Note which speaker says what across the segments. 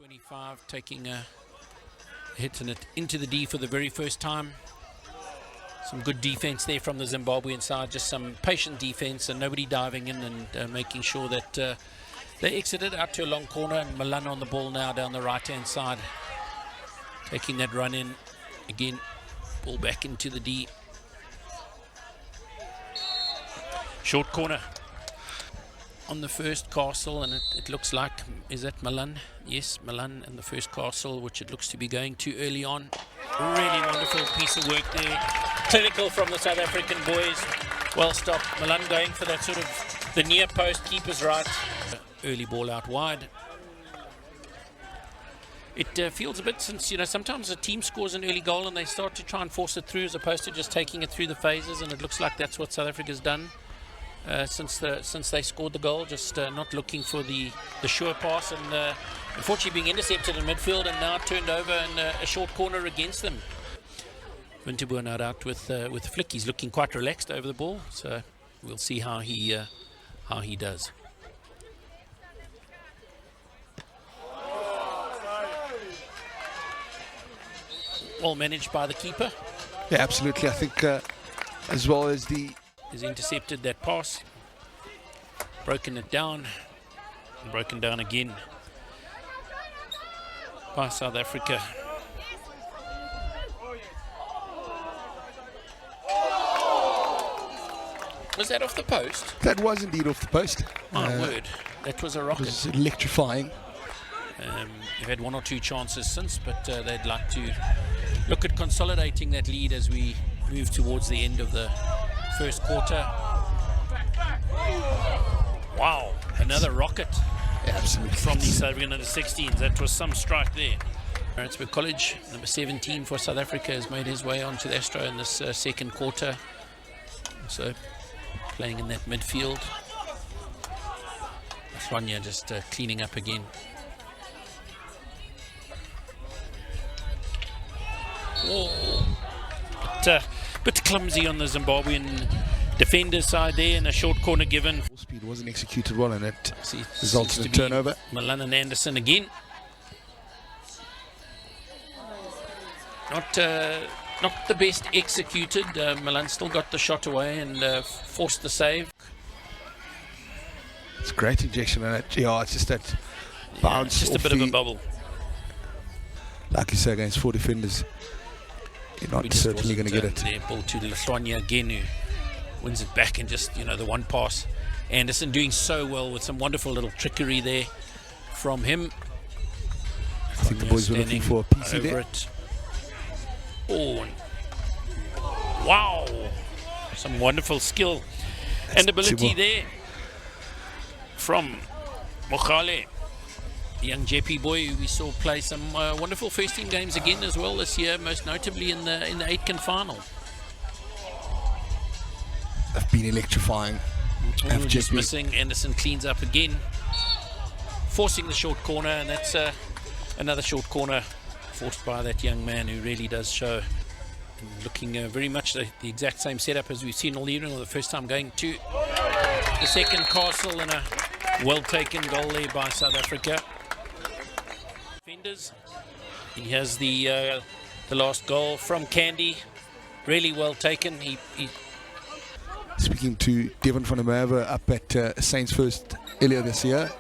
Speaker 1: 25, taking a hitting it into the D for the very first time. Some good defense there from the Zimbabwean side, just some patient defense and nobody diving in and making sure that they exited out to a long corner. And Milan on the ball now down the right-hand side, taking that run in again, ball back into the D. Short corner on the first castle, and it looks like, is that Milan? Yes, Milan and the first castle, which it looks to be going too early on. Really wonderful piece of work there. Clinical from the South African boys. Well stopped. Milan going for that sort of the near post, keeper's right. Early ball out wide. It feels a bit, since, you know, sometimes a team scores an early goal and they start to try and force it through as opposed to just taking it through the phases, and it looks like that's what South Africa's done. Since they scored the goal, just not looking for the sure pass, and unfortunately being intercepted in midfield and now turned over in a short corner against them. Winterboer not out with Flick. He's looking quite relaxed over the ball, so we'll see how he does. Well managed by the keeper.
Speaker 2: Yeah, absolutely. I think as well as
Speaker 1: has intercepted that pass, broken it down, and broken down again by South Africa. Was that off the post?
Speaker 2: That was indeed off the post.
Speaker 1: My word, that was a rocket.
Speaker 2: It was electrifying.
Speaker 1: They've had one or two chances since, but they'd like to look at consolidating that lead as we move towards the end of the first quarter. Wow, another rocket.
Speaker 2: Yeah, absolutely.
Speaker 1: From the South African under-16s. That was some strike there. Maritzburg College, number 17 for South Africa, has made his way onto the Astro in this second quarter. So playing in that midfield. Swanya just cleaning up again. Oh, bit clumsy on the Zimbabwean defender's side there, and a short corner given.
Speaker 2: Speed wasn't executed well, and it resulted in a turnover.
Speaker 1: Milan and Anderson again. Not the best executed. Milan still got the shot away and forced the save.
Speaker 2: It's a great injection, and it's just that bounce.
Speaker 1: Just a bit of a bubble.
Speaker 2: Like you say, against 4 defenders, you're not certainly going to get it.
Speaker 1: There, ball to Swanya again, who wins it back, and just, you know, the one pass. Anderson doing so well with some wonderful little trickery there from him.
Speaker 2: I think the boys were looking for a PC there.
Speaker 1: Oh, wow. Some wonderful skill and ability there from Mokhale, the young JP boy who we saw play some wonderful first team games again as well this year, most notably in the Aitken final.
Speaker 2: They've been electrifying.
Speaker 1: Just missing. Anderson cleans up again, forcing the short corner, and that's another short corner forced by that young man who really does show. And looking very much the exact same setup as we've seen all evening, or the first time going to the second castle, and a well taken goal there by South Africa. Defenders. He has the last goal from Candy, really well taken. He
Speaker 2: Speaking to Devon van der Merwe up at Saints First earlier this year.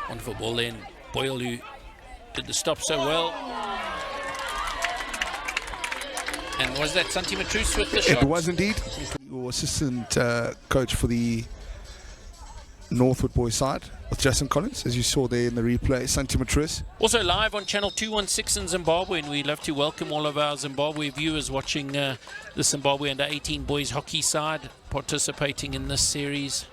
Speaker 1: Wonderful ball then. Boyle, who did the stop so well. And was that Santi Matrus with the shot?
Speaker 2: It was indeed. Your assistant coach for the Northwood boys side with Justin Collins, as you saw there in the replay, Santi Matrus.
Speaker 1: Also live on channel 216 in Zimbabwe, and we'd love to welcome all of our Zimbabwe viewers watching the Zimbabwe under 18 boys hockey side participating in this series.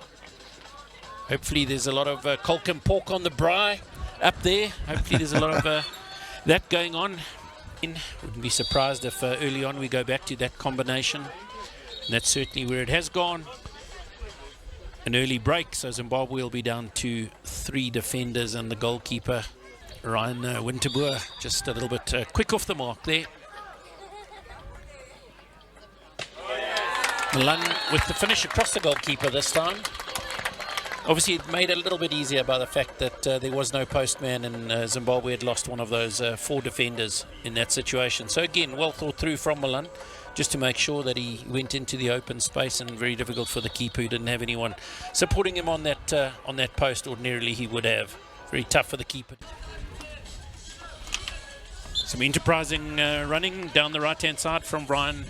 Speaker 1: Hopefully there's a lot of Colcom pork on the braai up there. Hopefully there's a lot of that going on. Wouldn't be surprised if early on we go back to that combination. And that's certainly where it has gone. An early break, so Zimbabwe will be down to 3 defenders and the goalkeeper, Ryan Winterboer, just a little bit quick off the mark there. Milan with the finish across the goalkeeper this time. Obviously, it made it a little bit easier by the fact that there was no postman, and Zimbabwe had lost one of those 4 defenders in that situation. So again, well thought through from Milan, just to make sure that he went into the open space, and very difficult for the keeper who didn't have anyone supporting him on that post. Ordinarily, he would have. Very tough for the keeper. Some enterprising running down the right-hand side from Brian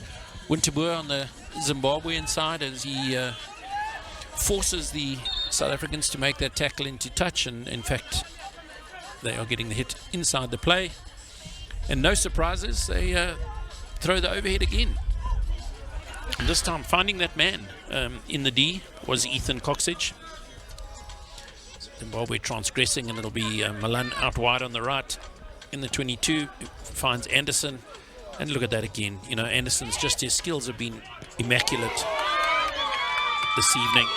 Speaker 1: Winterboer on the Zimbabwean side as he forces the South Africans to make that tackle into touch, and in fact they are getting the hit inside the play, and no surprises, they throw the overhead again. And this time finding that man in the D was Ethan Coxage. Zimbabwe transgressing, and it'll be Milan out wide on the right in the 22, finds Anderson, and look at that again. You know, Anderson's just, his skills have been immaculate this evening.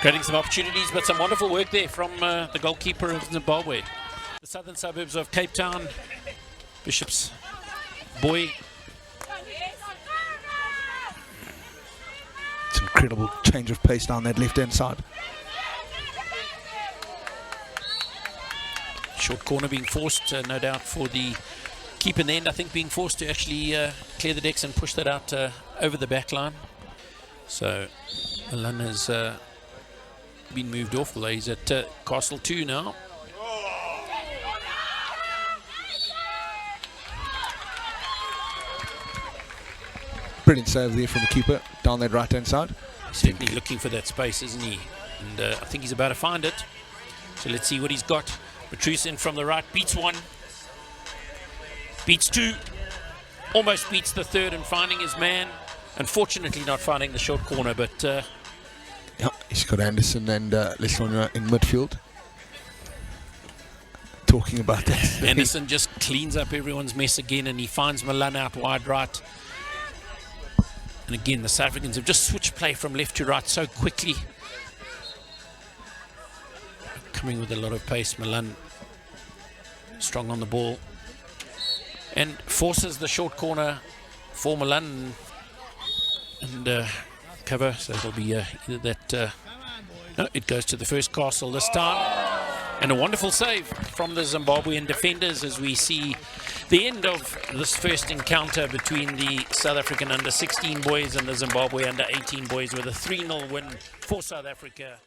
Speaker 1: Creating some opportunities, but some wonderful work there from the goalkeeper of Zimbabwe. The southern suburbs of Cape Town, Bishop's Boy.
Speaker 2: It's an incredible change of pace down that left-hand side.
Speaker 1: Short corner being forced, no doubt, for the keeper in the end, I think, being forced to actually clear the decks and push that out over the back line. So Milan has been moved off. Well, he's at Castle 2 now.
Speaker 2: Brilliant save there from the keeper down that right-hand side.
Speaker 1: Certainly looking for that space, isn't he? And I think he's about to find it. So let's see what he's got. Patrice in from the right, beats 1, beats 2, almost beats the 3rd, and finding his man. Unfortunately not finding the short corner, but
Speaker 2: yeah, he's got Anderson and Lesona in midfield. Talking about that.
Speaker 1: Anderson just cleans up everyone's mess again, and he finds Milan out wide right. And again, the South Africans have just switched play from left to right so quickly. Coming with a lot of pace, Milan strong on the ball, and forces the short corner for Milan and cover. So it'll be either that. No, it goes to the first Castle this time. And a wonderful save from the Zimbabwean defenders as we see the end of this first encounter between the South African under-16 boys and the Zimbabwe under-18 boys with a 3-0 win for South Africa.